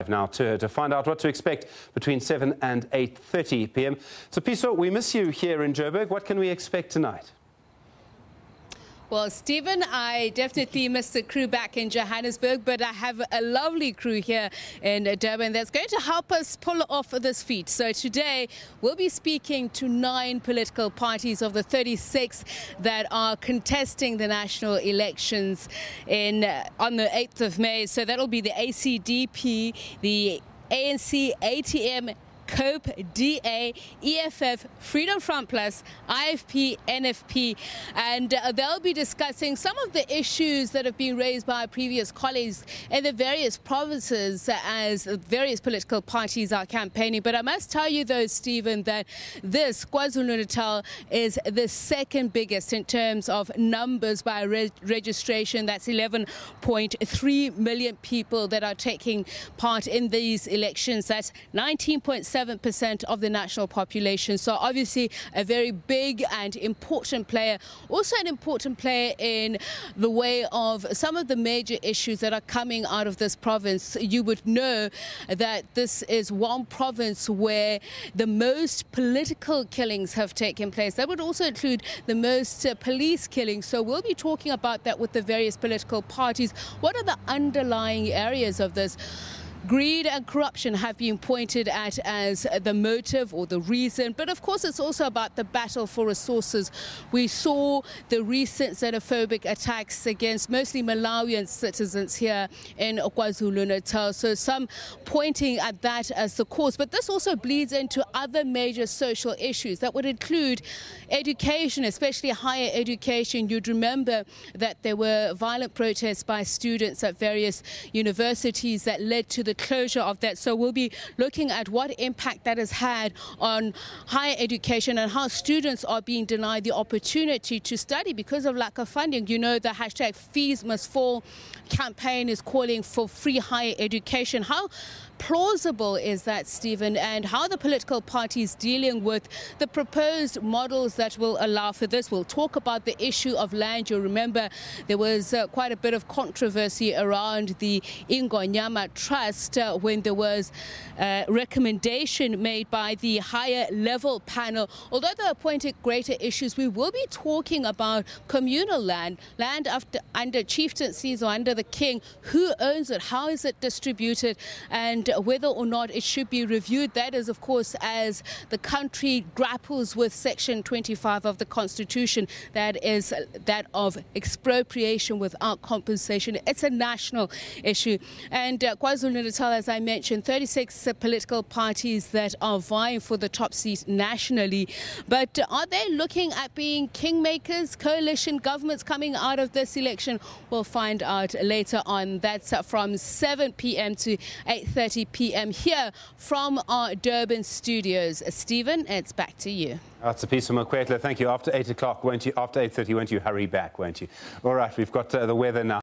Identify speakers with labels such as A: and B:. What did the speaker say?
A: Now to find out what to expect between 7 and 8:30 p.m. Tsepiso, we miss you here in Joburg. What can we expect tonight?
B: Well, Stephen, I definitely miss the crew back in Johannesburg, but I have a lovely crew here in Durban that's going to help us pull off this feat. So today we'll be speaking to 9 political parties of the 36 that are contesting the national elections on the 8th of May. So that'll be the ACDP, the ANC, ATM, COPE, DA, EFF, Freedom Front Plus, IFP, NFP, and they'll be discussing some of the issues that have been raised by previous colleagues in the various provinces as various political parties are campaigning. But I must tell you though, Stephen, that this KwaZulu-Natal is the second biggest in terms of numbers by registration. That's 11.3 million people that are taking part in these elections. That's 19.7% of the national population. So obviously a very big and important player. Also an important player in the way of some of the major issues that are coming out of this province. You would know that this is one province where the most political killings have taken place. That would also include the most police killings. So we'll be talking about that with the various political parties. What are the underlying areas of this? Greed and corruption have been pointed at as the motive or the reason, but of course it's also about the battle for resources. We saw the recent xenophobic attacks against mostly Malawian citizens here in KwaZulu-Natal, so some pointing at that as the cause. But this also bleeds into other major social issues that would include education, especially higher education. You'd remember that there were violent protests by students at various universities that led to the closure of that. So we'll be looking at what impact that has had on higher education and how students are being denied the opportunity to study because of lack of funding. You know, the hashtag Fees Must Fall campaign is calling for free higher education. How plausible is that, Stephen, and how are the political parties dealing with the proposed models that will allow for this? We'll talk about the issue of land. You'll remember there was quite a bit of controversy around the Ingonyama Trust when there was a recommendation made by the higher level panel. Although they appointed greater issues, we will be talking about communal land under chieftaincies or under the king. Who owns it? How is it distributed? And whether or not it should be reviewed. That is, of course, as the country grapples with Section 25 of the Constitution, that is that of expropriation without compensation. It's a national issue. And KwaZulu-Natal, as I mentioned, 36 political parties that are vying for the top seat nationally. But are they looking at being kingmakers, coalition governments coming out of this election? We'll find out later on. That's from 7 p.m. to 8:30 p.m. here from our Durban studios. Stephen, it's back to you.
A: Tsepiso Makwetla, thank you. After 8 o'clock, won't you? After 8:30, won't you hurry back, won't you? All right, we've got the weather now.